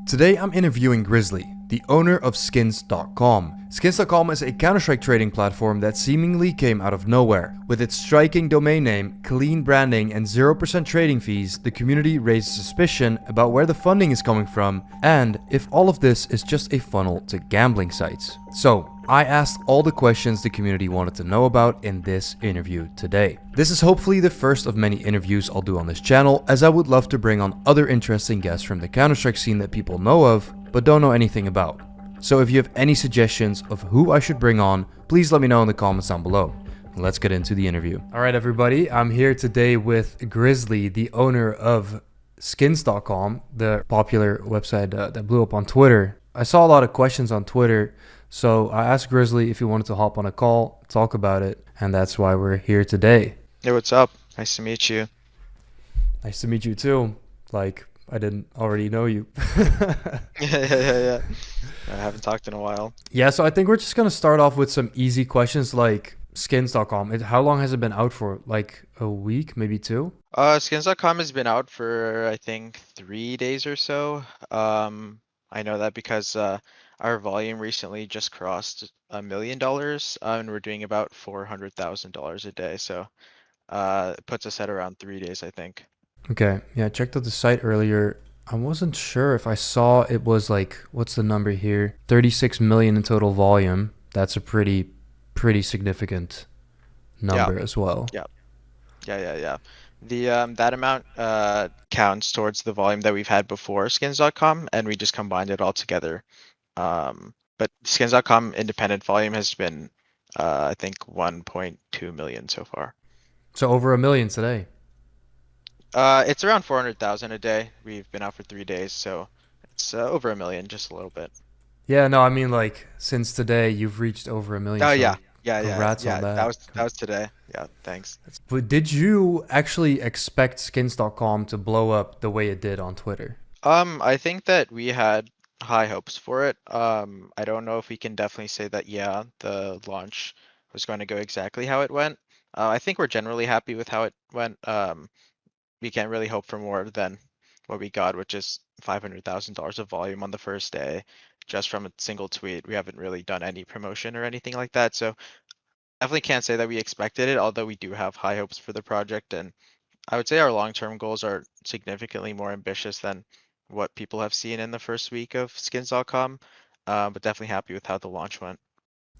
Today I'm interviewing Grizzly, the owner of Skins.com. Skins.com is a Counter-Strike trading platform that seemingly came out of nowhere. With its striking domain name, clean branding, and 0% trading fees, the community raised suspicion about where the funding is coming from and if all of this is just a funnel to gambling sites. So, I asked all the questions the community wanted to know about in this interview today. This is hopefully the first of many interviews I'll do on this channel, as I would love to bring on other interesting guests from the Counter-Strike scene that people know of, but don't know anything about. So if you have any suggestions of who I should bring on, please let me know in the comments down below. Let's get into the interview. All right, everybody, I'm here today with Grizzly, the owner of Skins.com, the popular website that blew up on Twitter. I saw a lot of questions on Twitter, so I asked Grizzly if he wanted to hop on a call, talk about it, and that's why we're here today. Hey, what's up? Nice to meet you. Nice to meet you too. Like, I didn't already know you. Yeah. I haven't talked in a while. Yeah, so I think we're just going to start off with some easy questions like Skins.com. How long has it been out for? Like a week, maybe two? Skins.com has been out for I think 3 days or so. I know that because our volume recently just crossed $1 million, and we're doing about $400,000 a day. So it puts us at around 3 days, I think. Okay, yeah, I checked out the site earlier. I wasn't sure if I saw it was like, what's the number here? 36 million in total volume. That's a pretty significant Yeah, number as well. yeah. The that amount counts towards the volume that we've had before skins.com, and we just combined it all together. But skins.com independent volume has been I think 1.2 million so far. So over a million today. It's around 400,000 a day. We've been out for 3 days, so it's over a million, just a little bit. Yeah, no, I mean like since today you've reached over a million, Oh so yeah. congrats on That that. was today. Yeah, thanks. But did you actually expect Skins.com to blow up the way it did on Twitter? I think that we had high hopes for it. I don't know if we can definitely say that, yeah, the launch was going to go exactly how it went. I think we're generally happy with how it went. We can't really hope for more than what we got, which is $500,000 of volume on the first day, just from a single tweet. We haven't really done any promotion or anything like that, so definitely can't say that we expected it, although we do have high hopes for the project, and I would say our long-term goals are significantly more ambitious than what people have seen in the first week of skins.com, but definitely happy with how the launch went.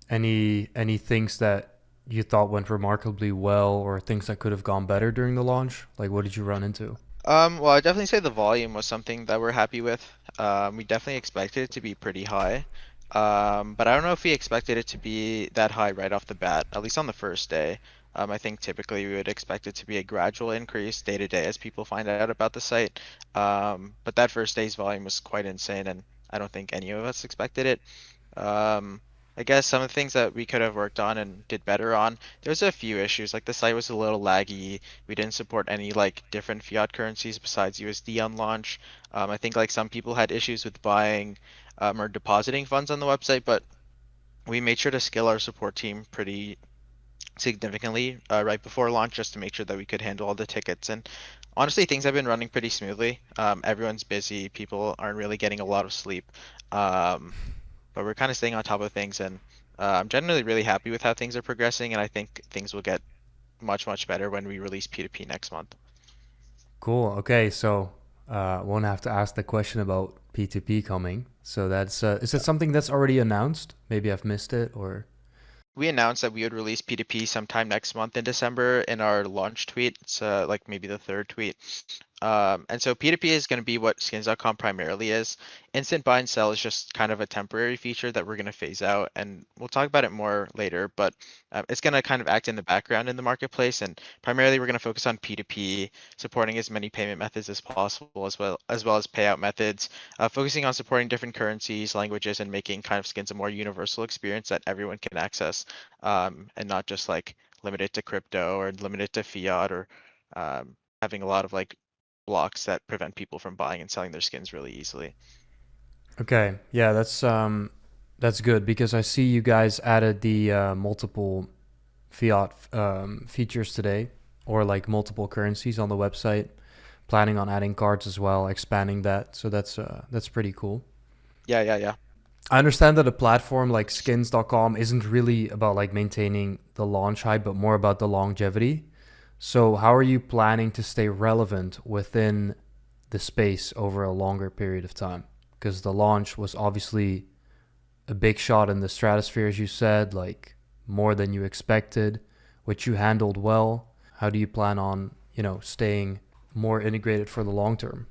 Any things that you thought went remarkably well or things that could have gone better during the launch? Like what did you run into? Well, I definitely say the volume was something that we're happy with. We definitely expected it to be pretty high. But I don't know if we expected it to be that high right off the bat, at least on the first day. I think typically we would expect it to be a gradual increase day to day as people find out about the site. But that first day's volume was quite insane, and I don't think any of us expected it. I guess some of the things that we could have worked on and did better on, there's a few issues. Like the site was a little laggy. We didn't support any like different fiat currencies besides USD on launch. I think like some people had issues with buying or depositing funds on the website, but we made sure to scale our support team pretty significantly right before launch just to make sure that we could handle all the tickets. And honestly, things have been running pretty smoothly. Everyone's busy. People aren't really getting a lot of sleep. Um, but we're kind of staying on top of things, and I'm generally really happy with how things are progressing, and I think things will get much better when we release P2P next month. Cool. Okay, so won't have to ask the question about P2P coming. So that's is it something that's already announced? Maybe I've missed it or We announced that we would release P2P sometime next month in December in our launch tweet. It's like maybe the third tweet. And so P2P is going to be what skins.com primarily is. Instant buy and sell is just kind of a temporary feature that we're going to phase out, and we'll talk about it more later, but it's going to kind of act in the background in the marketplace, and primarily we're going to focus on P2P, supporting as many payment methods as possible, as well as payout methods, focusing on supporting different currencies, languages, and making kind of skins a more universal experience that everyone can access, and not just like limited to crypto or limited to fiat or having a lot of like blocks that prevent people from buying and selling their skins really easily. okay. Yeah, that's good because I see you guys added the multiple fiat features today or like multiple currencies on the website. planning on adding cards as well, expanding that. So that's pretty cool. Yeah, yeah, yeah. I understand that a platform like skins.com isn't really about like maintaining the launch hype, but more about the longevity. So, how are you planning to stay relevant within the space over a longer period of time? Because the launch was obviously a big shot in the stratosphere, as you said, like more than you expected, which you handled well. How do you plan on, staying more integrated for the long term?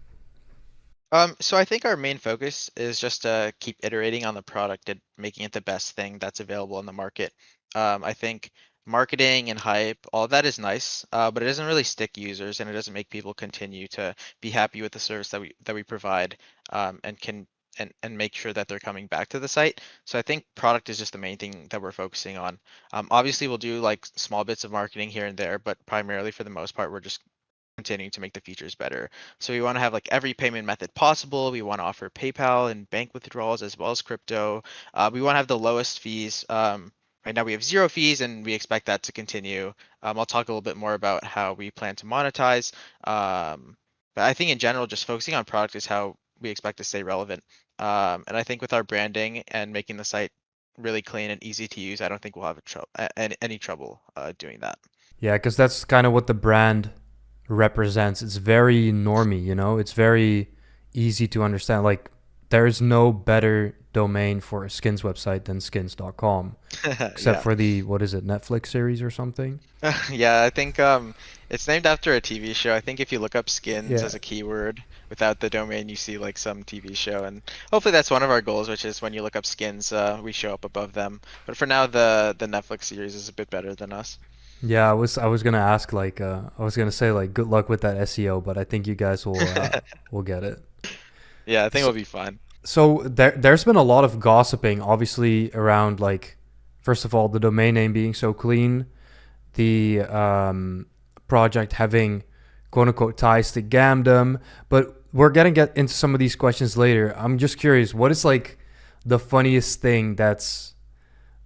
So I think our main focus is just to keep iterating on the product and making it the best thing that's available in the market. I think marketing and hype, all that is nice, but it doesn't really stick users and it doesn't make people continue to be happy with the service that we provide, and can and make sure that they're coming back to the site. So I think product is just the main thing that we're focusing on. Obviously, we'll do like small bits of marketing here and there, but primarily for the most part, we're just continuing to make the features better. So we want to have like every payment method possible. We want to offer PayPal and bank withdrawals as well as crypto. We want to have the lowest fees. Right now we have zero fees and we expect that to continue. I'll talk a little bit more about how we plan to monetize. But I think in general, just focusing on product is how we expect to stay relevant. And I think with our branding and making the site really clean and easy to use, I don't think we'll have any trouble doing that. Yeah, because that's kind of what the brand represents. It's very normy, It's very easy to understand. Like, there's no better domain for a skins website than skins.com, except Yeah. for the, what is it, Netflix series or something? Yeah, I think it's named after a TV show. I think if you look up skins Yeah. as a keyword without the domain, you see like some TV show, and hopefully that's one of our goals, which is when you look up skins, we show up above them. But for now, the Netflix series is a bit better than us. Yeah, I was gonna ask like I was gonna say like good luck with that SEO, but I think you guys will get it. Yeah, I think So, it'll be fun. so there's been a lot of gossiping, obviously, around like first of all the domain name being so clean, the project having quote unquote ties to Gamdom, but we're gonna get into some of these questions later. I'm just curious, what is like the funniest thing that's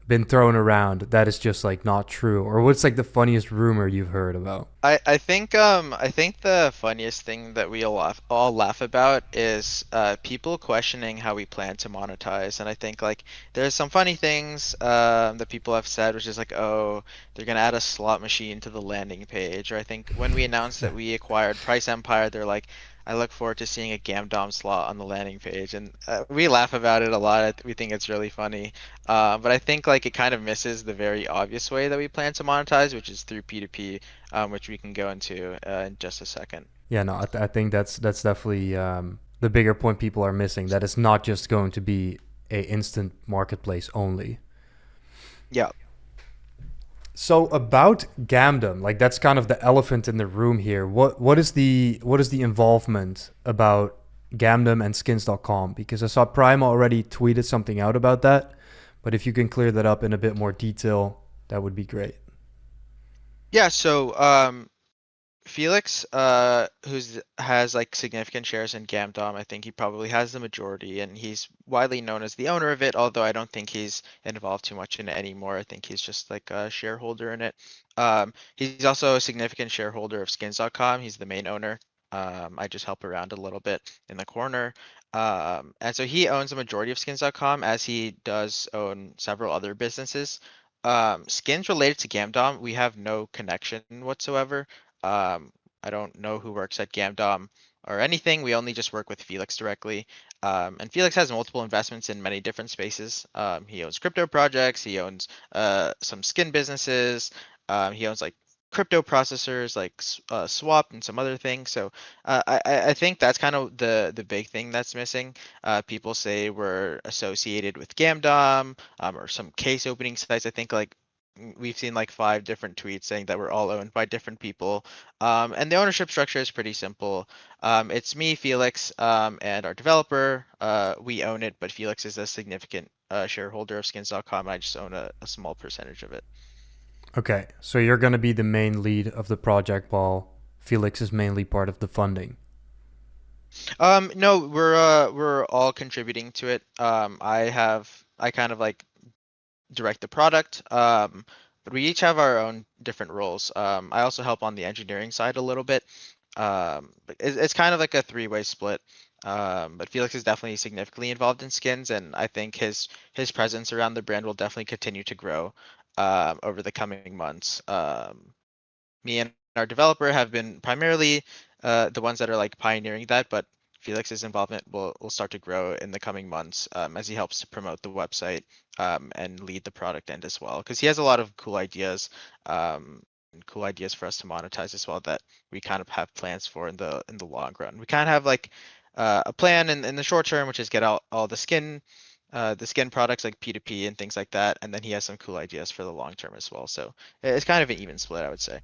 been thrown around that is just like not true, or what's like the funniest rumor you've heard about? I think the funniest thing that we all laugh about is people questioning how we plan to monetize. And I think like there's some funny things that people have said, which is like, oh, they're gonna add a slot machine to the landing page. Or I think when we announced that we acquired Price Empire, they're like, I look forward to seeing a Gamdom slot on the landing page, and we laugh about it a lot. We think it's really funny. But I think like it kind of misses the very obvious way that we plan to monetize, which is through P2P, which we can go into in just a second. Yeah, no, I think that's definitely the bigger point people are missing. That it's not just going to be a instant marketplace only. Yeah. So about Gamdom, like that's kind of the elephant in the room here. What is the involvement about Gamdom and skins.com? Because I saw Prime already tweeted something out about that, but if you can clear that up in a bit more detail, that would be great. Yeah, so Felix, who's has like significant shares in Gamdom, I think he probably has the majority, and he's widely known as the owner of it. Although I don't think he's involved too much in it anymore. I think he's just like a shareholder in it. He's also a significant shareholder of Skins.com. He's the main owner. I just help around a little bit in the corner. And so he owns the majority of Skins.com, as he does own several other businesses. Skins related to Gamdom, we have no connection whatsoever. um, I don't know who works at Gamdom or anything. We only just work with Felix directly. And Felix has multiple investments in many different spaces. He owns crypto projects. He owns some skin businesses. He owns like crypto processors like Swap and some other things. So I think that's kind of the big thing that's missing. People say we're associated with Gamdom, or some case opening sites. I think like we've seen like five different tweets saying that we're all owned by different people. And the ownership structure is pretty simple. It's me, Felix, and our developer. We own it, but Felix is a significant shareholder of skins.com. I just own a small percentage of it. Okay, so you're going to be the main lead of the project while Felix is mainly part of the funding. No, we're all contributing to it. I kind of like direct the product. But we each have our own different roles. I also help on the engineering side a little bit. But it's kind of like a three-way split. But Felix is definitely significantly involved in skins, and I think his presence around the brand will definitely continue to grow over the coming months. Me and our developer have been primarily the ones that are like pioneering that, but Felix's involvement will start to grow in the coming months as he helps to promote the website and lead the product end as well. Because he has a lot of and cool ideas for us to monetize as well that we kind of have plans for in the long run. We kind of have like a plan in the short term, which is get out all the skin products like P2P and things like that, and then he has some cool ideas for the long term as well. So it's kind of an even split, I would say.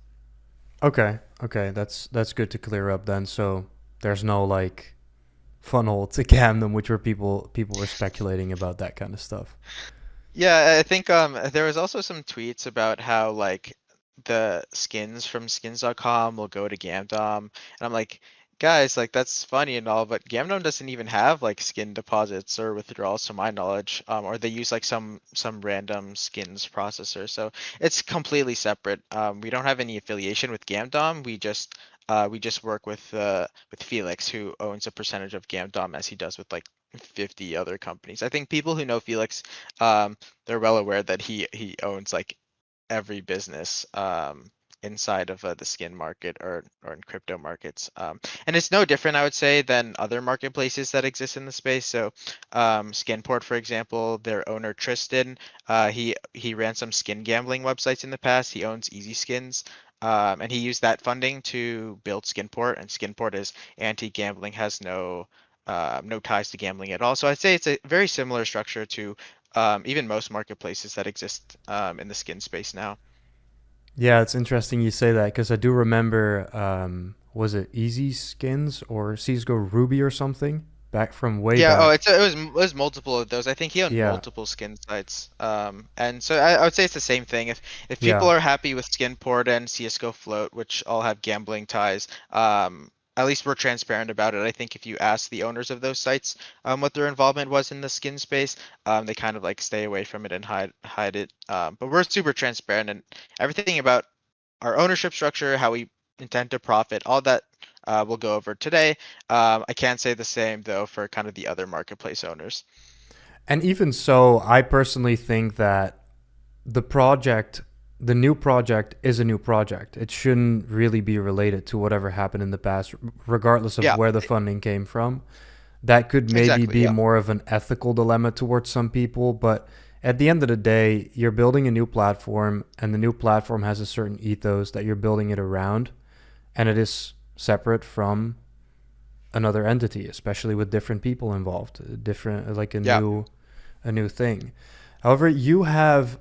Okay, okay, that's good to clear up then. So there's no like funnel to Gamdom, which were people were speculating about that kind of stuff. Yeah, I think there was also some tweets about how like the skins from skins.com will go to Gamdom. And I'm like, guys, like that's funny and all, but Gamdom doesn't even have like skin deposits or withdrawals to my knowledge. Or they use like some random skins processor. So it's completely separate. We don't have any affiliation with Gamdom. We just work with Felix, who owns a percentage of Gamdom as he does with like 50 other companies. I think people who know Felix um they're well aware that he owns like every business inside of the skin market or in crypto markets. And it's no different, I would say, than other marketplaces that exist in the space. So Skinport, for example, their owner Tristan, he ran some skin gambling websites in the past. He owns Easy Skins. And he used that funding to build Skinport, and Skinport is anti-gambling, has no ties to gambling at all. So I'd say it's a very similar structure to even most marketplaces that exist in the skin space now. Yeah, it's interesting you say that because I do remember, was it Easy Skins or CSGO Ruby or something back from way Yeah, back? it was multiple of those. I think he owned Yeah, multiple skin sites. And so I would say it's the same thing. If people yeah. are happy with Skinport and CS:GO Float, which all have gambling ties, at least we're transparent about it. I think if you ask the owners of those sites what their involvement was in the skin space, they kind of like stay away from it and hide it. But we're super transparent and everything about our ownership structure, how we intend to profit, all that we'll go over today. I can't say the same though for kind of the other marketplace owners. And even so, I personally think that the project, the new project is a new project. It shouldn't really be related to whatever happened in the past, regardless of Yeah, where the funding came from. That could maybe exactly. be Yeah. more of an ethical dilemma towards some people, but at the end of the day, you're building a new platform, and the new platform has a certain ethos that you're building it around, and it is separate from another entity, especially with different people involved, different like Yeah. a new thing. However, you have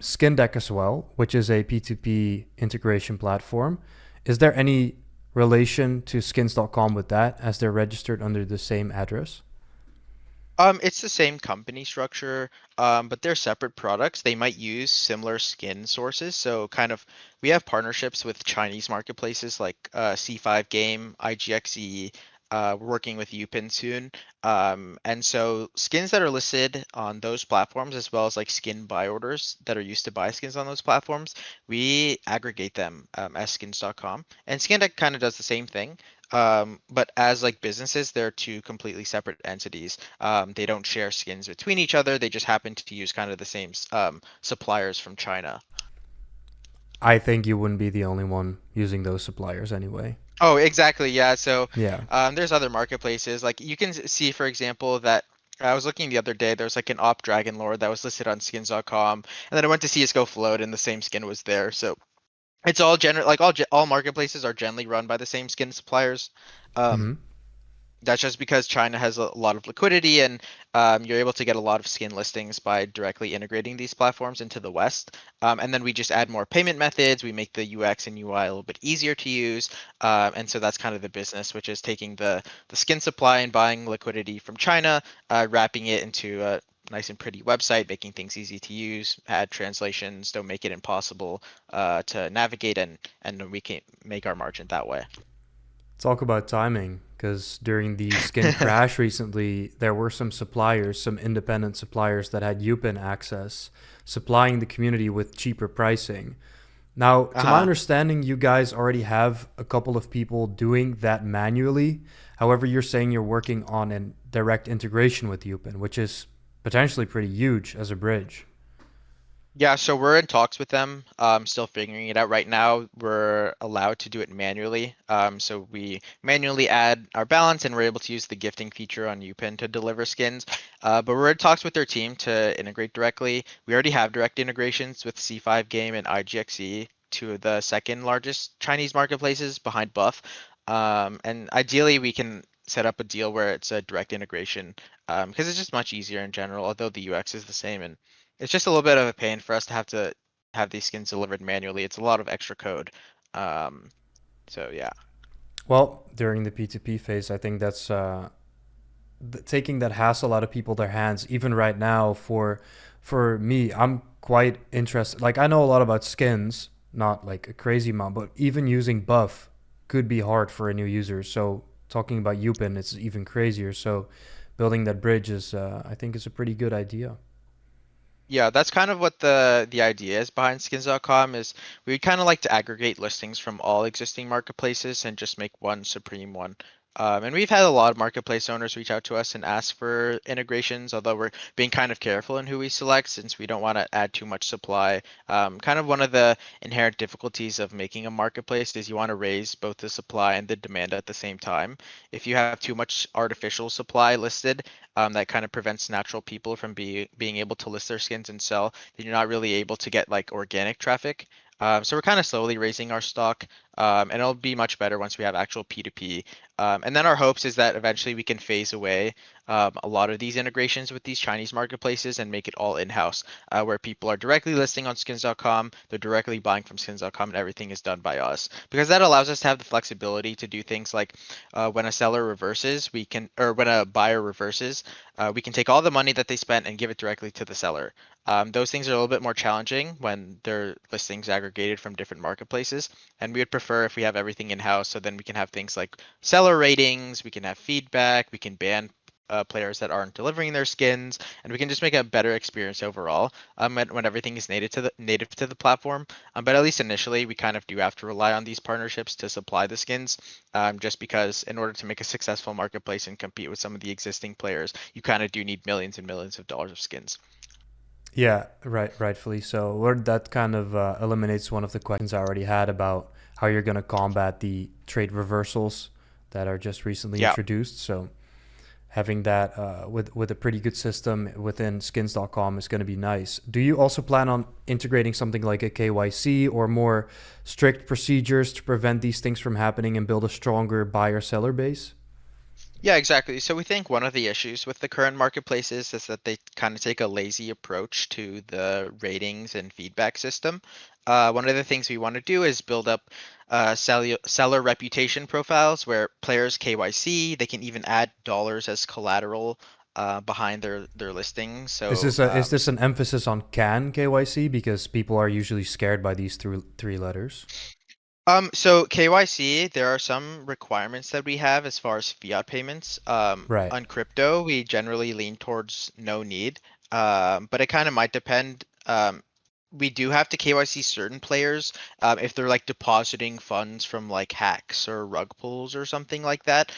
Skin Deck as well, which is a P2P integration platform. Is there any relation to skins.com with that as they're registered under the same address? It's the same company structure, but they're separate products. They might use similar skin sources. So kind of we have partnerships with Chinese marketplaces like C5 Game, IGXE. We're working with Upin soon. And so skins that are listed on those platforms, as well as like skin buy orders that are used to buy skins on those platforms, we aggregate them as skins.com. And SkinDeck kind of does the same thing. But as like businesses, they're two completely separate entities. They don't share skins between each other. They just happen to use kind of the same suppliers from China. I think you wouldn't be the only one using those suppliers anyway. Oh, exactly. Yeah. So Yeah. there's other marketplaces. Like you can see, for example, that I was looking the other day. There was like an Op Dragon Lord that was listed on skins.com, and then I went to CS:GO Float, and the same skin was there. So it's all general. Like all marketplaces are generally run by the same skin suppliers. Um, Hmm. That's just because China has a lot of liquidity and you're able to get a lot of skin listings by directly integrating these platforms into the West. And then we just add more payment methods. We make the UX and UI a little bit easier to use. And so that's kind of the business, which is taking the skin supply and buying liquidity from China, wrapping it into a nice and pretty website, making things easy to use, add translations, don't make it impossible to navigate, and we can make our margin that way. Talk about timing, because during the skin crash recently, there were some suppliers, some independent suppliers that had Upin access, supplying the community with cheaper pricing. Now, to my Uh-huh. understanding, you guys already have a couple of people doing that manually. However, you're saying you're working on a direct integration with Upin, which is potentially pretty huge as a bridge. Yeah, so we're in talks with them. Still figuring it out right now. We're allowed to do it manually. So we manually add our balance, and we're able to use the gifting feature on UPin to deliver skins. But we're in talks with their team to integrate directly. We already have direct integrations with C5 Game and IGXE, two of the second largest Chinese marketplaces behind Buff. And ideally, we can set up a deal where it's a direct integration, because it's just much easier in general, although the UX is the same. And it's just a little bit of a pain for us to have these skins delivered manually. It's a lot of extra code. Um, so yeah. Well, during the P2P phase, I think that's taking that hassle out of people their hands. Even right now, for me, I'm quite interested. Like I know a lot about skins, not like a crazy amount, but even using buff could be hard for a new user. So talking about Upin, it's even crazier. So building that bridge is, I think, is a pretty good idea. Yeah, that's kind of what the idea is behind skins.com is we'd kind of like to aggregate listings from all existing marketplaces and just make one supreme one. And we've had a lot of marketplace owners reach out to us and ask for integrations, although we're being kind of careful in who we select since we don't want to add too much supply. Kind of one of the inherent difficulties of making a marketplace is you want to raise both the supply and the demand at the same time. If you have too much artificial supply listed, that kind of prevents natural people from being able to list their skins and sell, then you're not really able to get like organic traffic. So we're kind of slowly raising our stock, and it'll be much better once we have actual P2P. And then our hopes is that eventually we can phase away a lot of these integrations with these Chinese marketplaces and make it all in-house, where people are directly listing on skins.com, they're directly buying from skins.com, and everything is done by us. Because that allows us to have the flexibility to do things like when a seller reverses, or when a buyer reverses, we can take all the money that they spent and give it directly to the seller. Those things are a little bit more challenging when they're listings aggregated from different marketplaces, and we would prefer if we have everything in-house, so then we can have things like seller ratings, we can have feedback, we can ban players that aren't delivering their skins, and we can just make a better experience overall when everything is native to the platform. But at least initially, we kind of do have to rely on these partnerships to supply the skins, just because in order to make a successful marketplace and compete with some of the existing players, you kind of do need millions and millions of dollars of skins. Yeah, right, rightfully so. Where that kind of eliminates one of the questions I already had about how you're going to combat the trade reversals that are just recently Yeah. introduced. So having that with a pretty good system within skins.com is going to be nice. Do you also plan on integrating something like a KYC or more strict procedures to prevent these things from happening and build a stronger buyer seller base? Yeah, exactly. So we think one of the issues with the current marketplaces is that they kind of take a lazy approach to the ratings and feedback system. One of the things we want to do is build up seller reputation profiles where players KYC, they can even add dollars as collateral behind their listings. So Is this an emphasis on can KYC because people are usually scared by these three letters? So KYC, there are some requirements that we have as far as fiat payments. Right. On crypto, we generally lean towards no need. But it kind of might depend. We do have to KYC certain players, if they're like depositing funds from like hacks or rug pulls or something like that.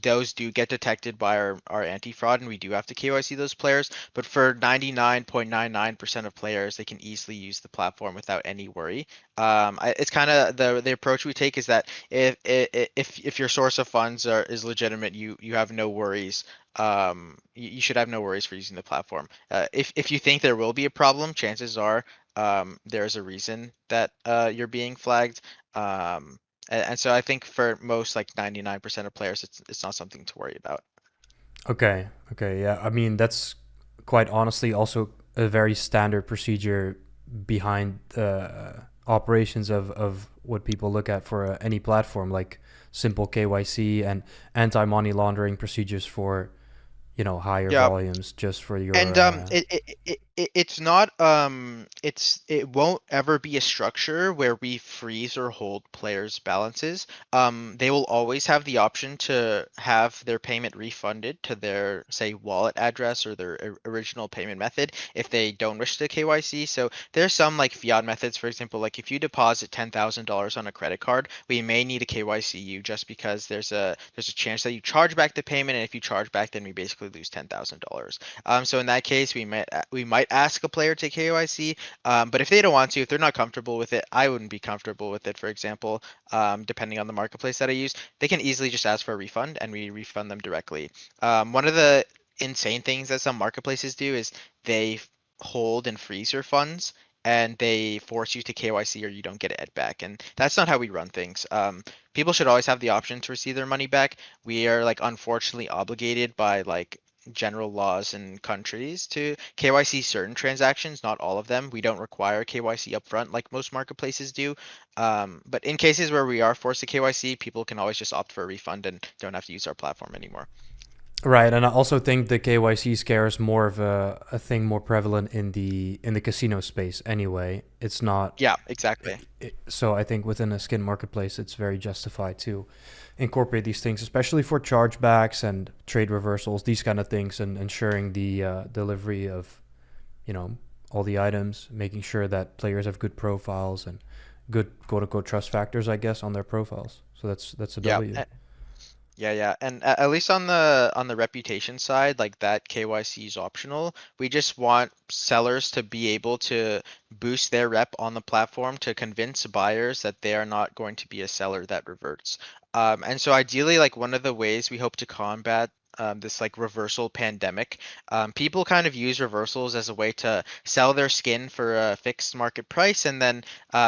Those do get detected by our anti-fraud, and we do have to KYC those players. But for 99.99% of players, they can easily use the platform without any worry. It's kind of the approach we take is that if your source of funds is legitimate, you have no worries. You should have no worries for using the platform. If you think there will be a problem, chances are there's a reason that you're being flagged. And so I think for most, like 99% of players, it's not something to worry about. Okay. Okay. Yeah. I mean, that's quite honestly also a very standard procedure behind operations of what people look at for any platform, like simple KYC and anti-money laundering procedures for higher Yeah, volumes, just for and your. It's not it won't ever be a structure where we freeze or hold players' balances. They will always have the option to have their payment refunded to their, say, wallet address or their original payment method if they don't wish to KYC. So there's some like fiat methods, for example, like if you deposit $10,000 on a credit card, we may need to KYC you just because there's a chance that you charge back the payment, and if you charge back, then we basically lose $10,000. So in that case, we might ask a player to KYC, but if they don't want to, if they're not comfortable with it, I wouldn't be comfortable with it. For example, depending on the marketplace that I use, they can easily just ask for a refund, and we refund them directly. One of the insane things that some marketplaces do is they hold and freeze your funds. And they force you to KYC or you don't get it back. And that's not how we run things. People should always have the option to receive their money back. We are like unfortunately obligated by like general laws in countries to KYC certain transactions, not all of them. We don't require KYC upfront like most marketplaces do. But in cases where we are forced to KYC, people can always just opt for a refund and don't have to use our platform anymore. Right, and I also think the KYC scare is more of a thing more prevalent in the casino space. Anyway, it's not. Yeah, exactly. So I think within a skin marketplace, it's very justified to incorporate these things, especially for chargebacks and trade reversals, these kind of things, and ensuring the delivery of, you know, all the items, making sure that players have good profiles and good quote unquote trust factors, I guess, on their profiles. So that's a Yeah. W. Yeah, yeah, and at least on the reputation side, like that KYC is optional. We just want sellers to be able to boost their rep on the platform to convince buyers that they are not going to be a seller that reverts. And so ideally, like one of the ways we hope to combat this like reversal pandemic, people kind of use reversals as a way to sell their skin for a fixed market price, and then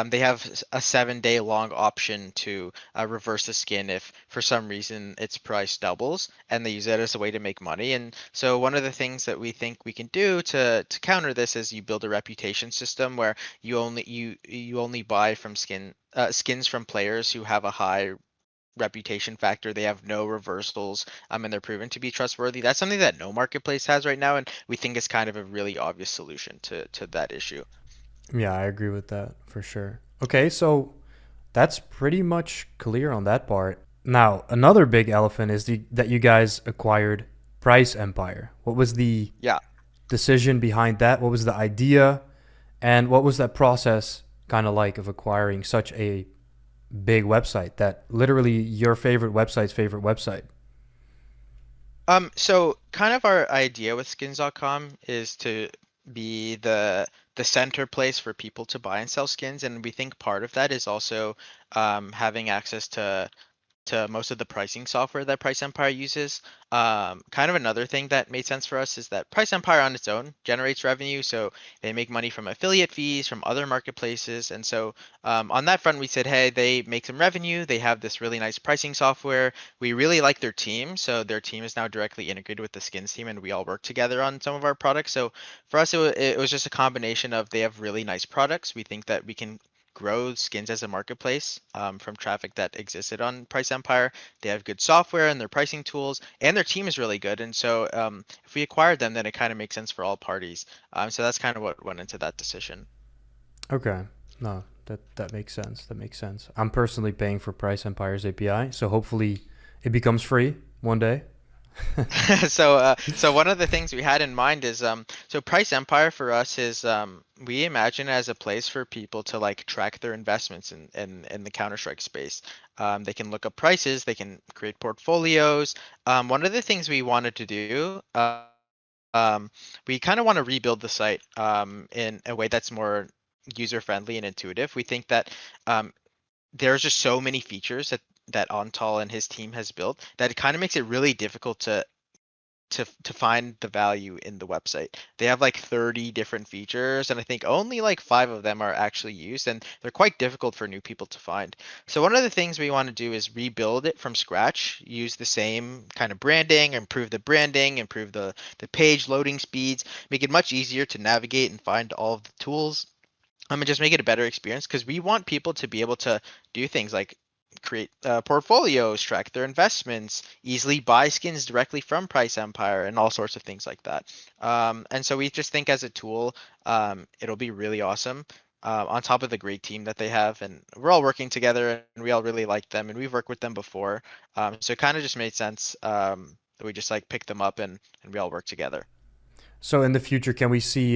they have a 7 day long option to reverse the skin if for some reason its price doubles, and they use it as a way to make money. And so one of the things that we think we can do to counter this is you build a reputation system where you only buy from skins from players who have a high reputation factor. They have no reversals, and they're proven to be trustworthy. That's something that no marketplace has right now, and we think is kind of a really obvious solution to that issue. Yeah, I agree with that for sure. Okay, so that's pretty much clear on that part. Now, another big elephant is that you guys acquired Price Empire. What was the Yeah. decision behind that? What was the idea? And what was that process kind of like of acquiring such a big website that literally your favorite website? So kind of our idea with skins.com is to be the center place for people to buy and sell skins, and we think part of that is also having access to most of the pricing software that Price Empire uses. Kind of another thing that made sense for us is that Price Empire on its own generates revenue, so they make money from affiliate fees from other marketplaces, and so on that front, we said, hey, they make some revenue. They have this really nice pricing software. We really like their team, so their team is now directly integrated with the skins team, and we all work together on some of our products. So for us, it was just a combination of they have really nice products. We think that we can grow skins as a marketplace from traffic that existed on Price Empire. They have good software and their pricing tools, and their team is really good. And so if we acquired them, then it kind of makes sense for all parties. So that's kind of what went into that decision. Okay. No, that makes sense. That makes sense. I'm personally paying for Price Empire's API, so hopefully it becomes free one day. So one of the things we had in mind is so Price Empire for us is we imagine as a place for people to like track their investments in the Counter-Strike space. They can look up prices, they can create portfolios. One of the things we wanted to do, we kind of want to rebuild the site in a way that's more user friendly and intuitive. We think that there's just so many features that Antal and his team has built that it kind of makes it really difficult to find the value in the website. They have like 30 different features, and I think only like 5 of them are actually used, and they're quite difficult for new people to find. So one of the things we want to do is rebuild it from scratch, use the same kind of branding, improve the page loading speeds, make it much easier to navigate and find all of the tools, and just make it a better experience because we want people to be able to do things like create portfolios, track their investments, easily buy skins directly from Price Empire, and all sorts of things like that. And so we just think as a tool, it'll be really awesome. On top of the great team that they have, and we're all working together, and we all really like them, and we've worked with them before. So it kind of just made sense that we just like pick them up and we all work together. So in the future, can we see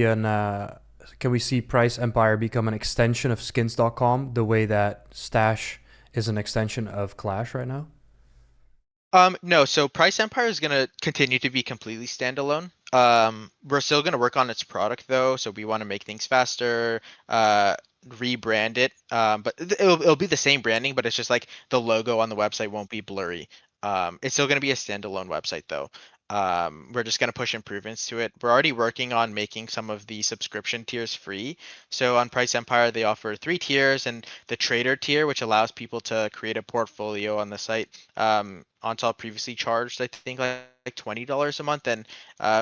Price Empire become an extension of skins.com the way that Stash is an extension of Clash right now? No, so Price Empire is gonna continue to be completely standalone. We're still gonna work on its product though, so we want to make things faster, rebrand it. But it'll be the same branding, but it's just like the logo on the website won't be blurry. It's still gonna be a standalone website though. We're just gonna push improvements to it. We're already working on making some of the subscription tiers free. So on Price Empire, they offer 3 tiers, and the trader tier, which allows people to create a portfolio on the site. On top previously charged, I think like $20 a month, and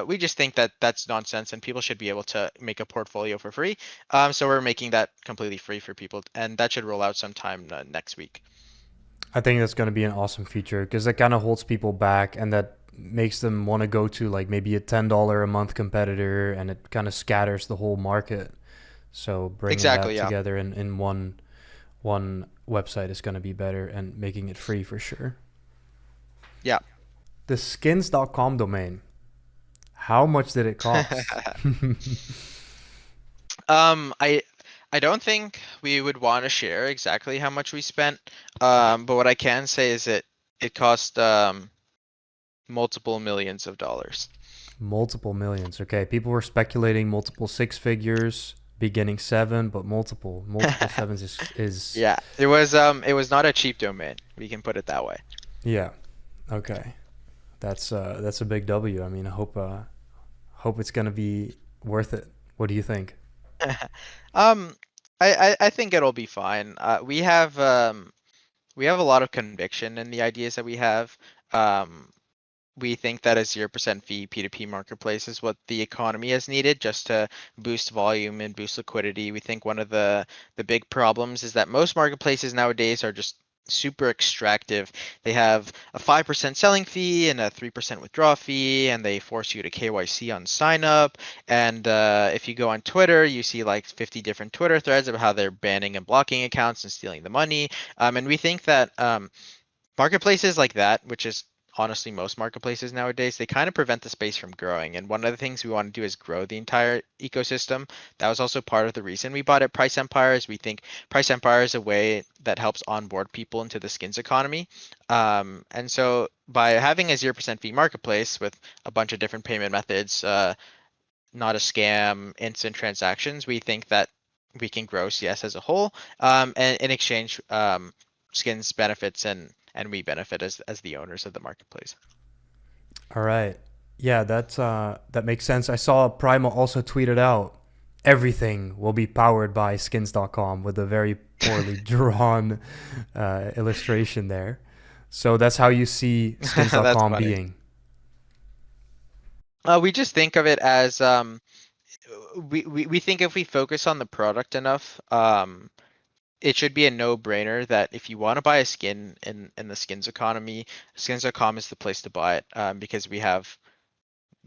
we just think that that's nonsense, and people should be able to make a portfolio for free. So we're making that completely free for people, and that should roll out sometime next week. I think that's going to be an awesome feature because that kind of holds people back and that makes them want to go to like maybe a $10 a month competitor and it kind of scatters the whole market. So bringing Exactly, that yeah. together in one website is going to be better and making it free for sure. Yeah. The skins.com domain, how much did it cost? I don't think we would want to share exactly how much we spent. But what I can say is that it cost multiple millions of dollars. Multiple millions. Okay, people were speculating multiple six figures, beginning seven, but multiple sevens is Yeah, it was not a cheap domain. We can put it that way. yeah. Okay. That's a big W. I mean, I hope it's gonna be worth it. What do you think? Um, I think it'll be fine. We have a lot of conviction in the ideas that we have. Um, we think that a 0% fee P2P marketplace is what the economy has needed just to boost volume and boost liquidity. We think one of the big problems is that most marketplaces nowadays are just super extractive. They have a 5% selling fee and a 3% withdrawal fee, and they force you to KYC on sign up. And if you go on Twitter, you see like 50 different Twitter threads about how they're banning and blocking accounts and stealing the money. And we think that marketplaces like that, which is honestly most marketplaces nowadays, they kind of prevent the space from growing. And one of the things we want to do is grow the entire ecosystem. That was also part of the reason we bought at Price Empire is we think Price Empire is a way that helps onboard people into the skins economy. And so by having a 0% fee marketplace with a bunch of different payment methods, not a scam, instant transactions, we think that we can grow CS as a whole. And in exchange, skins benefits and we benefit as the owners of the marketplace. All right. Yeah, that makes sense. I saw Prima also tweeted out everything will be powered by skins.com with a very poorly drawn illustration there. So that's how you see That's skins.com funny. being. We just think of it as we think if we focus on the product enough, it should be a no-brainer that if you want to buy a skin in the skins economy, skins.com is the place to buy it because we have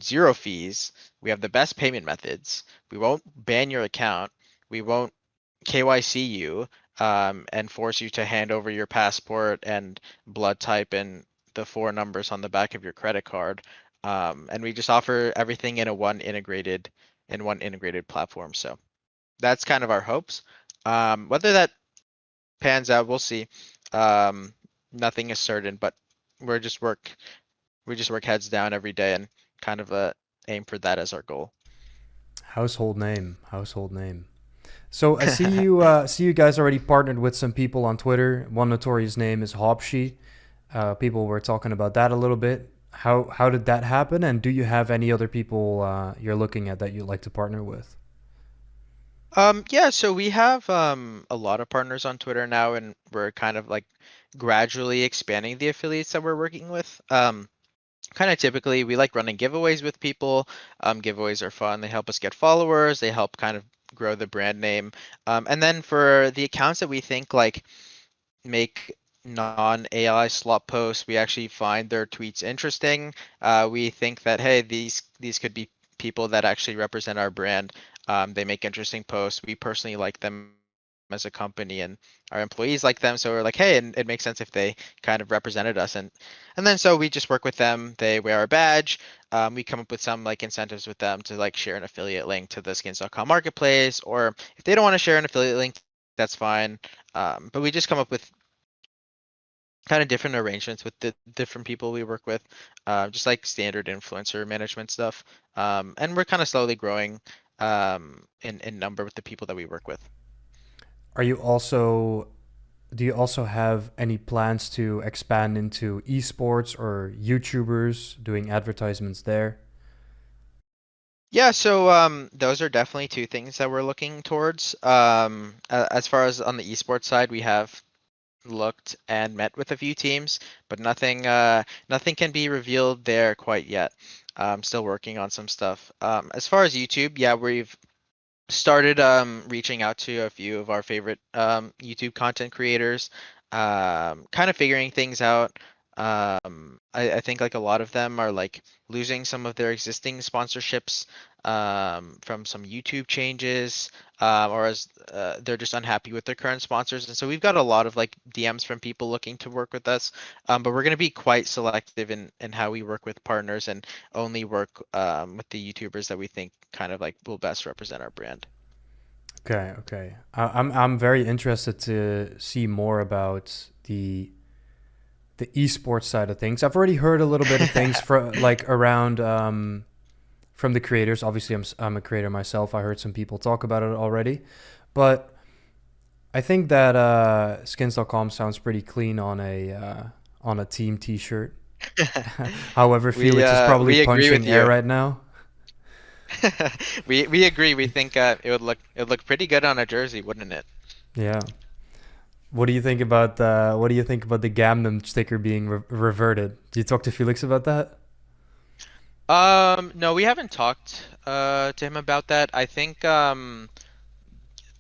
zero fees. We have the best payment methods. We won't ban your account. We won't KYC you and force you to hand over your passport and blood type and the 4 numbers on the back of your credit card. And we just offer everything in one integrated platform. So that's kind of our hopes. Whether that pans out, we'll see. Um, Nothing is certain, but we're just work we just work heads down every day and kind of aim for that as our goal. Household name. Household name. So I see you guys already partnered with some people on Twitter. One notorious name is Hopshi. People were talking about that a little bit. How did that happen? And do you have any other people you're looking at that you'd like to partner with? Yeah, so we have a lot of partners on Twitter now, and we're kind of like gradually expanding the affiliates that we're working with. Kind of typically, we like running giveaways with people. Giveaways are fun. They help us get followers. They help kind of grow the brand name. And then for the accounts that we think like make non-AI slot posts. We actually find their tweets interesting. We think that, hey, these could be people that actually represent our brand. They make interesting posts. We personally like them as a company, and our employees like them. So we're like, hey, and it makes sense if they kind of represented us. And then so we just work with them. They wear our badge. We come up with some like incentives with them to like share an affiliate link to the skins.com marketplace, or if they don't want to share an affiliate link, that's fine. But we just come up with kind of different arrangements with the different people we work with, just like standard influencer management stuff. And we're kind of slowly growing in number with the people that we work with. Are you also Do you also have any plans to expand into esports or YouTubers doing advertisements there? Yeah, so those are definitely two things that we're looking towards. As far as on the esports side, we have looked and met with a few teams, but nothing can be revealed there quite yet. Still working on some stuff. As far as YouTube, yeah, we've started reaching out to a few of our favorite YouTube content creators, kind of figuring things out. I think like a lot of them are like losing some of their existing sponsorships from some YouTube changes, or as they're just unhappy with their current sponsors. And so we've got a lot of like DMs from people looking to work with us, but we're going to be quite selective in how we work with partners and only work with the YouTubers that we think kind of like will best represent our brand. Okay, okay. I'm very interested to see more about the esports side of things. I've already heard a little bit of things from like around from the creators. Obviously, I'm a creator myself. I heard some people talk about it already, but I think that skins.com sounds pretty clean on a team T-shirt. However, We Felix is probably agree with punching air you. right now. We agree. We think it would look pretty good on a jersey, wouldn't it? Yeah. What do you think about the Gamdom sticker being reverted? Did you talk to Felix about that? No, we haven't talked to him about that. I think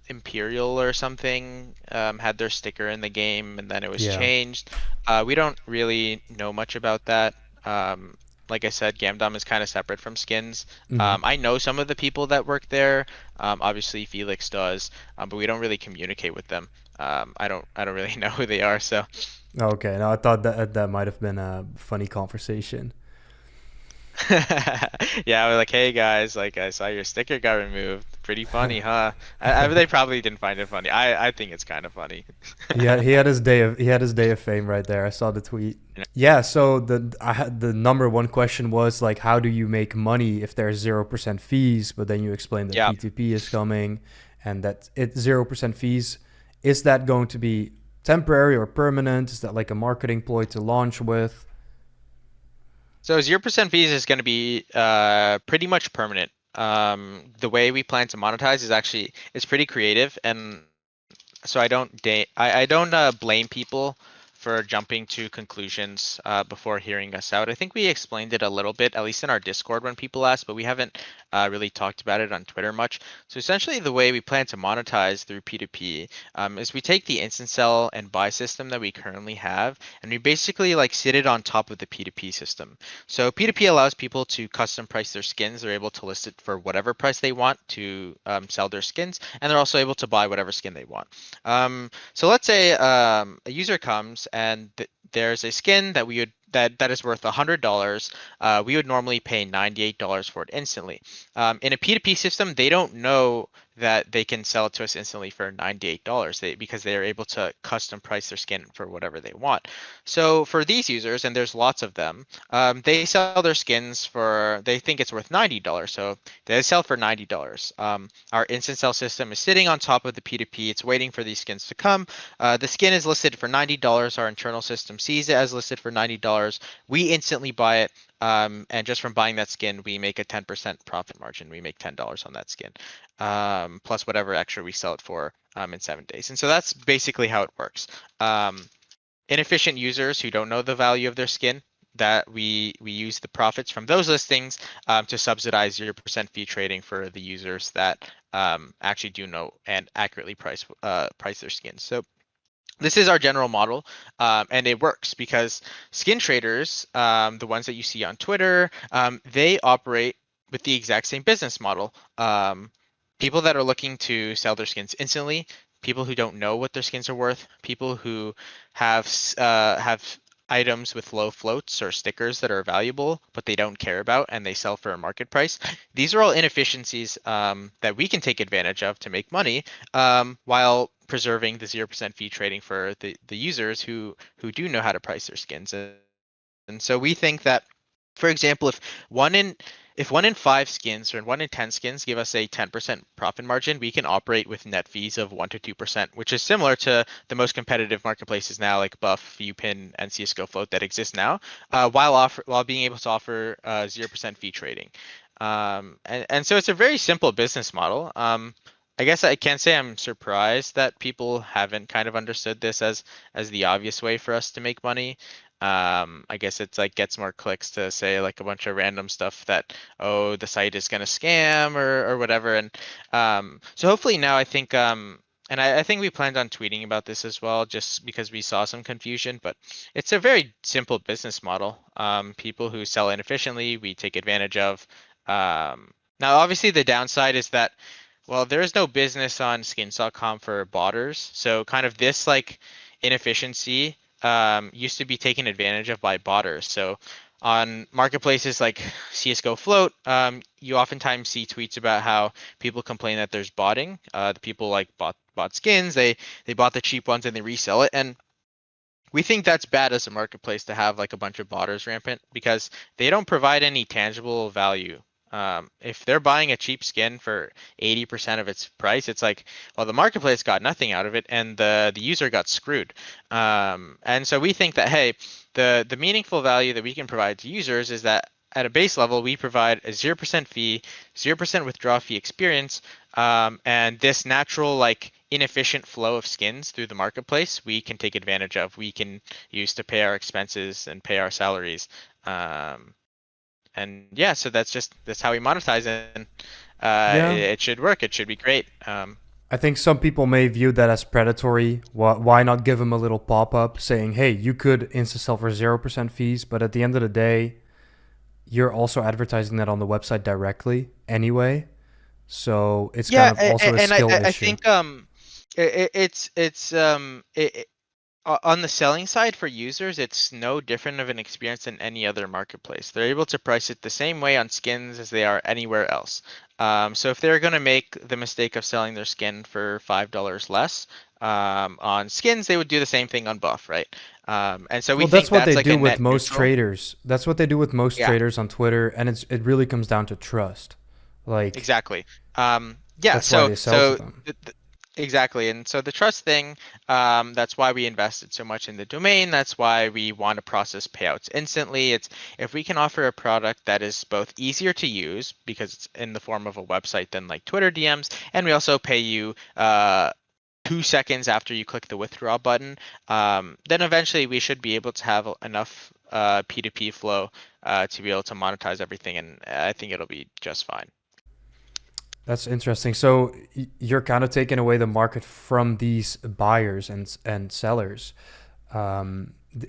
Imperial or something had their sticker in the game and then it was Yeah. changed. We don't really know much about that. Um, like I said, Gamdom is kind of separate from skins. Hmm. I know some of the people that work there. Obviously Felix does, but we don't really communicate with them. I don't really know who they are, so. Okay. No, I thought that might have been a funny conversation. Yeah, we're like, hey guys, like I saw your sticker got removed. Pretty funny, huh? They probably didn't find it funny. I think it's kind of funny. He had his day of fame right there. I saw the tweet. Yeah, so the number one question was like, how do you make money if there's 0% fees? But then you explained that Yeah. P2P is coming, and that it 0% fees. Is that going to be temporary or permanent? Is that like a marketing ploy to launch with? So 0% fees is going to be pretty much permanent. The way we plan to monetize is actually it's pretty creative, and so I don't blame people for jumping to conclusions before hearing us out. I think we explained it a little bit, at least in our Discord when people asked, but we haven't really talked about it on Twitter much. So essentially, the way we plan to monetize through P2P is we take the instant sell and buy system that we currently have, and we basically like sit it on top of the P2P system. So P2P allows people to custom price their skins. They're able to list it for whatever price they want to sell their skins, and they're also able to buy whatever skin they want. So let's say a user comes and there's a skin that we would that is worth $100. We would normally pay $98 for it instantly. In a P2P system, they don't know that they can sell it to us instantly for $98 because they are able to custom price their skin for whatever they want. So for these users, and there's lots of them, they sell their skins for they think it's worth $90. So they sell for $90. Our instant sell system is sitting on top of the P2P. It's waiting for these skins to come. The skin is listed for $90. Our internal system sees it as listed for $90. We instantly buy it. And just from buying that skin, we make a 10% profit margin. We make $10 on that skin, plus whatever extra we sell it for in 7 days. And so that's basically how it works. Um, Inefficient users who don't know the value of their skin, that we use the profits from those listings to subsidize 0% fee trading for the users that actually do know and accurately price their skins. So This is our general model, and it works because skin traders, the ones that you see on Twitter, they operate with the exact same business model. People that are looking to sell their skins instantly, people who don't know what their skins are worth, people who have items with low floats or stickers that are valuable but they don't care about and they sell for a market price. These are all inefficiencies that we can take advantage of to make money, while preserving the 0% fee trading for the users who do know how to price their skins. And so we think that, for example, one in if 1 in 5 skins or 1 in 10 skins give us a 10% profit margin, we can operate with net fees of 1 to 2%, which is similar to the most competitive marketplaces now, like Buff, UPin, and CS:GO Float that exist now, while being able to offer 0% fee trading. And so it's a very simple business model. I guess I can say I'm surprised that people haven't kind of understood this as the obvious way for us to make money. I guess it's like gets more clicks to say like a bunch of random stuff that, oh, the site is gonna scam or whatever. And so hopefully now I think and I think we planned on tweeting about this as well, just because we saw some confusion, but it's a very simple business model. People who sell inefficiently, we take advantage of. Now, obviously, the downside is that, well, there is no business on skins.com for botters. So kind of this like inefficiency used to be taken advantage of by botters. So on marketplaces like CS:GO Float, you oftentimes see tweets about how people complain that there's botting. The people like bought skins, they bought the cheap ones and they resell it. And we think that's bad as a marketplace to have like a bunch of botters rampant because they don't provide any tangible value. If they're buying a cheap skin for 80% of its price, it's like, well, the marketplace got nothing out of it and the user got screwed. And so we think that, hey, the meaningful value that we can provide to users is that at a base level, we provide a 0% fee, 0% withdrawal fee experience, and this natural, like, inefficient flow of skins through the marketplace, we can take advantage of. We can use to pay our expenses and pay our salaries. Um, and yeah, so that's how we monetize, and Yeah, it should work. It should be great. I think some people may view that as predatory. Why not give them a little pop up saying, hey, you could insta sell for 0% fees, but at the end of the day, you're also advertising that on the website directly anyway. So it's kind Yeah, of also a and skill I issue. think it's on the selling side for users, it's no different of an experience than any other marketplace. They're able to price it the same way on skins as they are anywhere else. So if they're going to make the mistake of selling their skin for $5 less on skins, they would do the same thing on Buff, right? And so we Well, that's think what that's they like a do with net most neutral. traders. That's what they do with most Yeah. traders on Twitter, and it really comes down to trust. Like Exactly. Yeah, that's why so they sell to them. exactly. And so the trust thing, that's why we invested so much in the domain. That's why we want to process payouts instantly. It's if we can offer a product that is both easier to use because it's in the form of a website than like Twitter DMs, and we also pay you 2 seconds after you click the withdraw button, then eventually we should be able to have enough P2P flow to be able to monetize everything, and I think it'll be just fine. That's interesting. So you're kind of taking away the market from these buyers and sellers.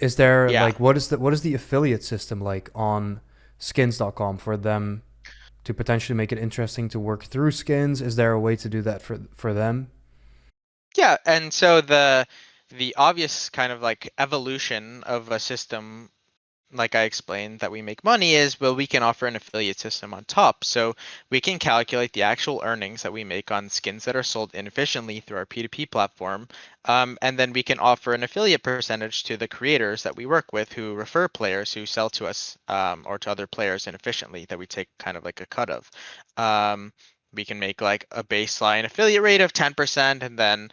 Is there Yeah. like what is the affiliate system like on skins.com for them to potentially make it interesting to work through skins? Is there a way to do that for them? Yeah, and so the obvious kind of like evolution of a system, like I explained, that we make money is, well, we can offer an affiliate system on top. So we can calculate the actual earnings that we make on skins that are sold inefficiently through our P2P platform. And then we can offer an affiliate percentage to the creators that we work with who refer players who sell to us, or to other players inefficiently, that we take kind of like a cut of. Um, we can make like a baseline affiliate rate of 10%, and then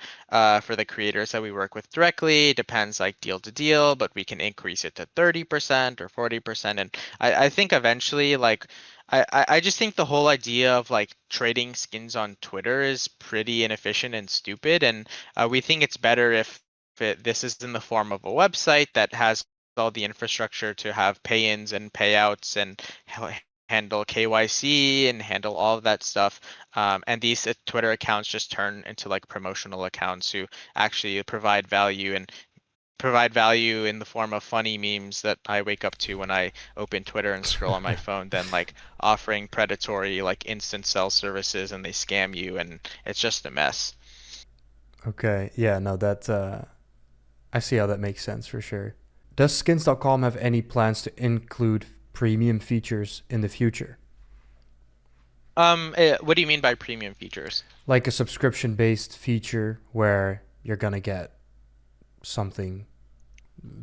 for the creators that we work with directly, it depends like deal to deal, but we can increase it to 30% or 40%. And I think eventually, like, I just think the whole idea of like trading skins on Twitter is pretty inefficient and stupid. And we think it's better if this is in the form of a website that has all the infrastructure to have pay-ins and payouts and handle KYC and handle all of that stuff. And these Twitter accounts just turn into like promotional accounts who actually provide value in the form of funny memes that I wake up to when I open Twitter and scroll on my phone, than like offering predatory like instant sell services and they scam you, and it's just a mess. Okay, yeah, no, that I see how that makes sense for sure. Does skins.com have any plans to include premium features in the future? What do you mean by premium features? Like a subscription based feature where you're gonna get something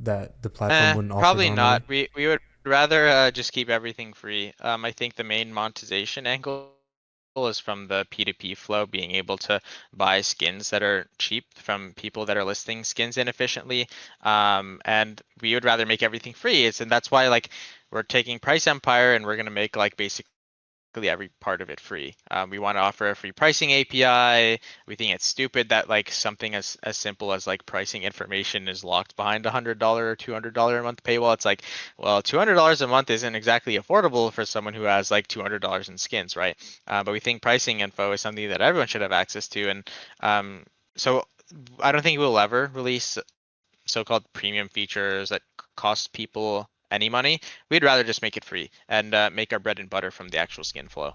that the platform wouldn't offer Probably not. normally? We would rather just keep everything free. I think the main monetization angle is from the P2P flow, being able to buy skins that are cheap from people that are listing skins inefficiently. And we would rather make everything free. And that's why like we're taking Price Empire and we're gonna make like basically every part of it free. We want to offer a free pricing API. We think it's stupid that like something as simple as like pricing information is locked behind $100 or $200 a month paywall. It's like, well, $200 a month isn't exactly affordable for someone who has like $200 in skins, right? But we think pricing info is something that everyone should have access to, and um, so I don't think we'll ever release so-called premium features that cost people any money. We'd rather just make it free and make our bread and butter from the actual skin flow.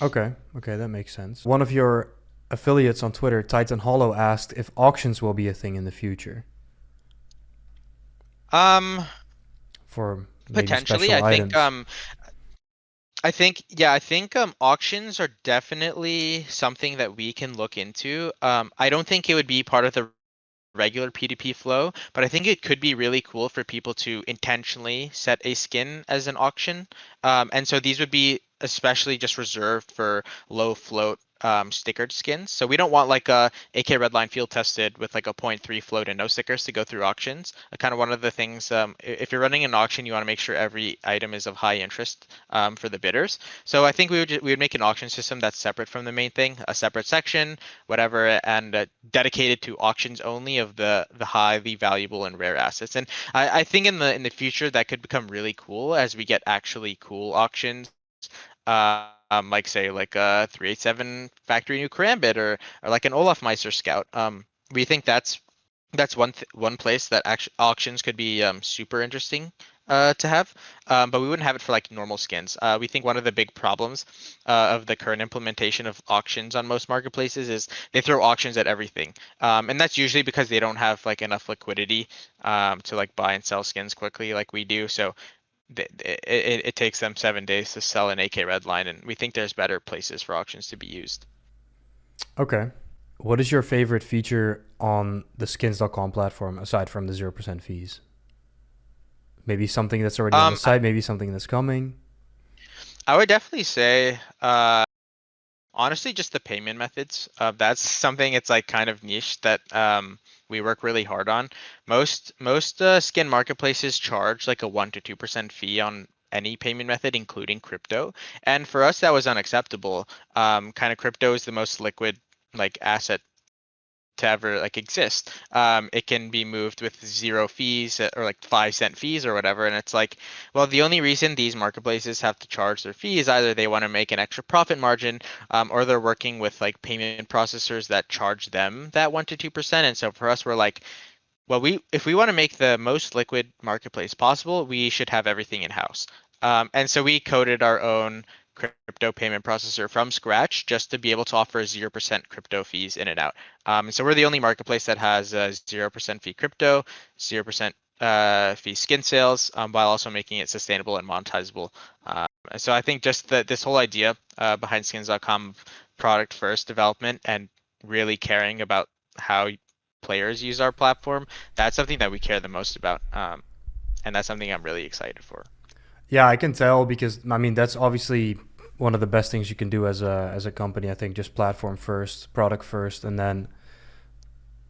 Okay, okay, that makes sense. One of your affiliates on Twitter, Titan Hollow, asked if auctions will be a thing in the future Um, for maybe Potentially, special items. I think auctions are definitely something that we can look into. I don't think it would be part of the regular P2P flow, but I think it could be really cool for people to intentionally set a skin as an auction. And so these would be especially just reserved for low float stickered skins. So we don't want like a AK Redline field tested with like a point 0.3 float and no stickers to go through auctions. Kind of one of the things, if you're running an auction, you want to make sure every item is of high interest for the bidders. So I think we would make an auction system that's separate from the main thing, a separate section, whatever, and dedicated to auctions only of the highly valuable and rare assets. And I think in the future that could become really cool as we get actually cool auctions. Like say like a 387 factory new Karambit, or like an Olaf Meister Scout. We think that's one place that auctions could be super interesting to have, but we wouldn't have it for like normal skins. We think one of the big problems of the current implementation of auctions on most marketplaces is they throw auctions at everything, and that's usually because they don't have like enough liquidity to like buy and sell skins quickly like we do. So it takes them 7 days to sell an AK Redline, and we think there's better places for auctions to be used. Okay. What is your favorite feature on the skins.com platform aside from the 0% fees? Maybe something that's already on the I site, maybe something that's coming. I would definitely say, honestly, just the payment methods. That's something it's like kind of niche that we work really hard on. Most skin marketplaces charge like a 1 to 2% fee on any payment method, including crypto. And for us, that was unacceptable. Kind of crypto is the most liquid like asset to ever like exist. It can be moved with zero fees or like 5 cent fees or whatever. And it's like, well, the only reason these marketplaces have to charge their fees, either they want to make an extra profit margin, or they're working with like payment processors that charge them that 1 to 2%. And so for us, we're like, well, we if we want to make the most liquid marketplace possible, we should have everything in house. And so we coded our own crypto payment processor from scratch just to be able to offer 0% crypto fees in and out. So we're the only marketplace that has 0% fee crypto, 0% fee skin sales, while also making it sustainable and monetizable. So I think just that this whole idea behind skins.com, product first development and really caring about how players use our platform, that's something that we care the most about. And that's something I'm really excited for. Yeah, I can tell because I mean that's obviously one of the best things you can do as a company. I think just platform first, product first, and then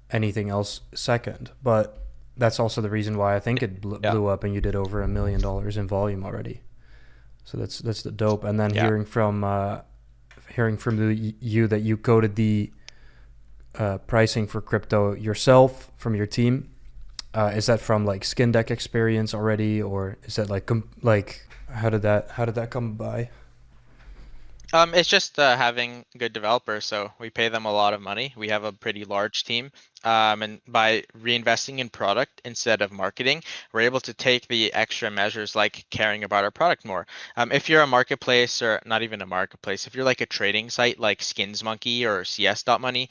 anything else second. But that's also the reason why I think it Yeah. blew up and you did over $1 million in volume already. So that's the dope. And then Yeah. hearing from you that you coded the pricing for crypto yourself from your team. Is that from like skin deck experience already, or is that like How did that come by? It's just having good developers, so we pay them a lot of money. We have a pretty large team, and by reinvesting in product instead of marketing, we're able to take the extra measures like caring about our product more. If you're a marketplace, or not even a marketplace, if you're like a trading site like Skins Monkey or CS.money,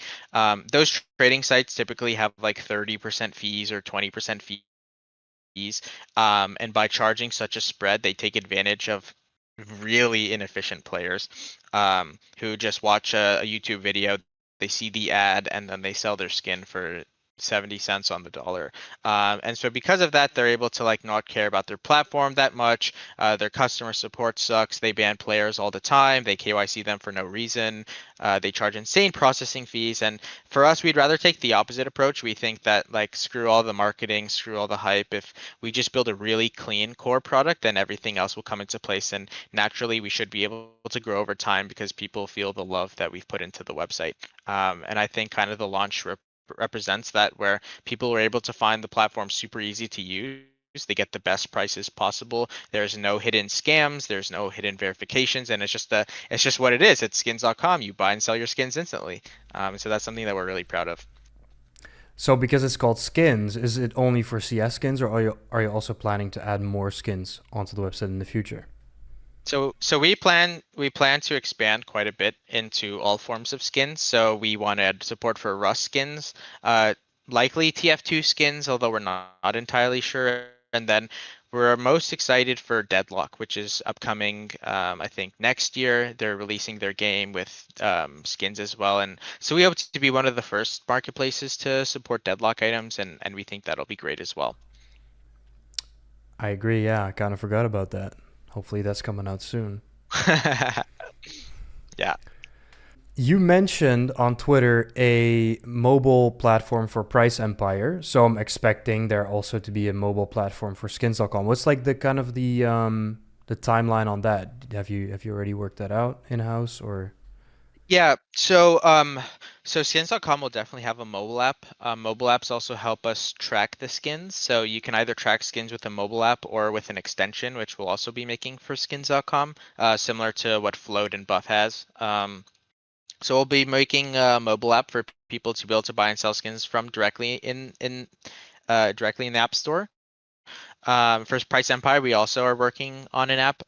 those trading sites typically have like 30% fees or 20% fees. And by charging such a spread, they take advantage of really inefficient players who just watch a YouTube video, they see the ad, and then they sell their skin for 70 cents on the dollar. And so because of that, they're able to like not care about their platform that much. Their customer support sucks. They ban players all the time. They KYC them for no reason. They charge insane processing fees. And for us, we'd rather take the opposite approach. We think that like screw all the marketing, screw all the hype. If we just build a really clean core product, then everything else will come into place. And naturally, we should be able to grow over time because people feel the love that we've put into the website. And I think kind of the launch represents that, where people were able to find the platform super easy to use. They get the best prices possible. There's no hidden scams. There's no hidden verifications, and it's just what it is. It's skins.com. You buy and sell your skins instantly. So that's something that we're really proud of. So because it's called skins, is it only for CS skins, or are you also planning to add more skins onto the website in the future? So we plan to expand quite a bit into all forms of skins. So we want to add support for Rust skins, uh, likely TF2 skins, although we're not entirely sure. And then we're most excited for Deadlock, which is upcoming. I think next year they're releasing their game with skins as well. And so we hope to be one of the first marketplaces to support Deadlock items, and we think that'll be great as well. I agree. Yeah, I kind of forgot about that. Hopefully, that's coming out soon. Yeah. You mentioned on Twitter a mobile platform for Price Empire, so I'm expecting there also to be a mobile platform for skins.com. What's like the kind of the timeline on that? Have you already worked that out in house or? Yeah, so skins.com will definitely have a mobile app. Mobile apps also help us track the skins. So you can either track skins with a mobile app or with an extension, which we'll also be making for skins.com, similar to what Float and Buff has. So we'll be making a mobile app for people to be able to buy and sell skins from directly in the App Store. For Price Empire, we also are working on an app.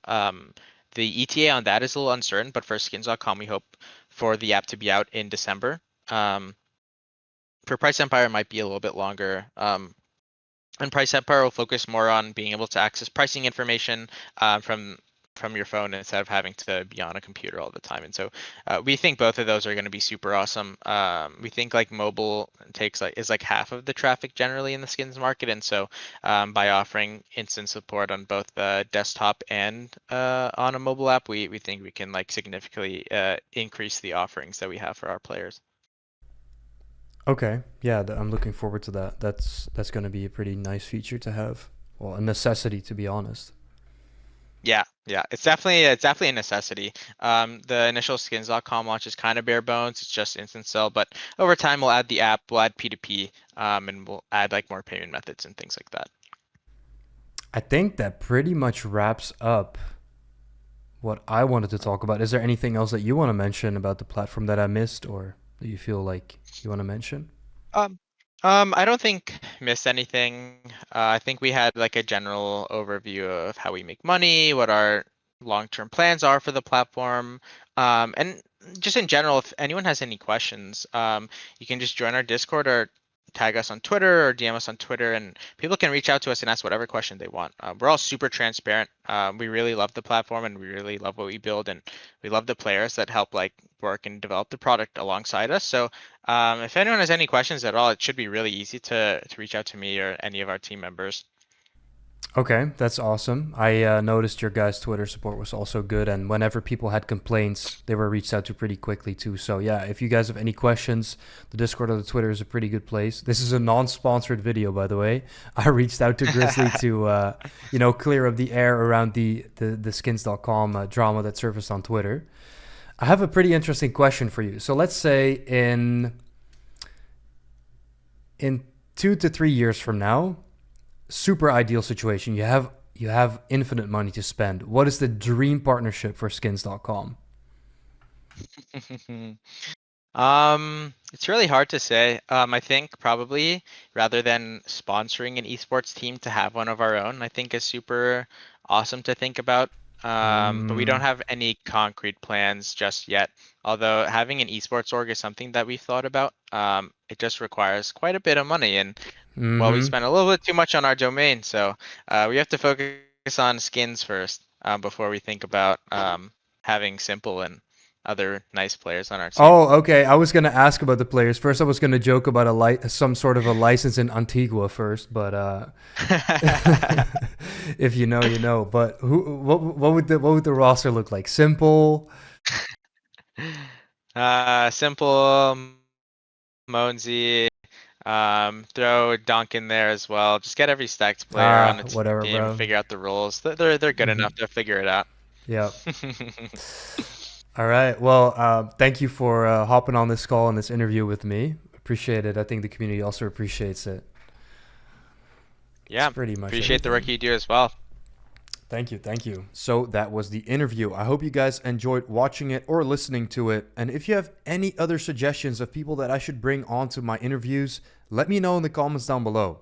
The ETA on that is a little uncertain, but for skins.com, we hope for the app to be out in December. Um, for Price Empire, it might be a little bit longer. And Price Empire will focus more on being able to access pricing information from your phone instead of having to be on a computer all the time. And so we think both of those are going to be super awesome. We think like mobile takes like is like half of the traffic generally in the skins market, and so by offering instant support on both the desktop and on a mobile app, we think we can like significantly increase the offerings that we have for our players. Okay, yeah, I'm looking forward to that. That's going to be a pretty nice feature to have. Well, a necessity to be honest. Yeah, it's definitely a necessity. The initial skins.com launch is kind of bare bones. It's just instant sell, but over time we'll add the app, we'll add P2P, and we'll add like more payment methods and things like that. I think that pretty much wraps up what I wanted to talk about. Is there anything else that you want to mention about the platform that I missed or that you feel like you want to mention? Um, I don't think missed anything. I think we had like a general overview of how we make money, what our long-term plans are for the platform, and just in general, if anyone has any questions, you can just join our Discord or tag us on Twitter or DM us on Twitter, and people can reach out to us and ask whatever question they want. We're all super transparent. We really love the platform and we really love what we build, and we love the players that help like work and develop the product alongside us. So if anyone has any questions at all, it should be really easy to reach out to me or any of our team members. Okay, that's awesome. I noticed your guys' Twitter support was also good, and whenever people had complaints, they were reached out to pretty quickly too. So yeah, if you guys have any questions, the Discord or the Twitter is a pretty good place. This is a non-sponsored video, by the way. I reached out to Grizzly to clear up the air around the skins.com drama that surfaced on Twitter. I have a pretty interesting question for you. So let's say in 2 to 3 years from now, super ideal situation. You have You have infinite money to spend. What is the dream partnership for skins.com? It's really hard to say. I think probably rather than sponsoring an esports team to have one of our own, I think is super awesome to think about. But we don't Mm, have any concrete plans just yet. Although having an esports org is something that we've thought about. It just requires quite a bit of money, and well, we mm-hmm. spent a little bit too much on our domain, so we have to focus on skins first before we think about having Simple and other nice players on our team. Oh, okay. I was gonna ask about the players first. I was gonna joke about some sort of a license in Antigua first, but if you know, you know. But what would the roster look like? Simple. Simple, Monesy, throw Dunk in there as well. Just get every stacked player on the Whatever, team, bro. figure out the rules. They're good Hmm. enough to figure it out. Yeah. All right. Well, thank you for hopping on this call and this interview with me. Appreciate it. I think the community also appreciates it. That's Yeah, pretty much appreciate the work everything. you do as well. Thank you. Thank you. So that was the interview. I hope you guys enjoyed watching it or listening to it. And if you have any other suggestions of people that I should bring onto my interviews, let me know in the comments down below.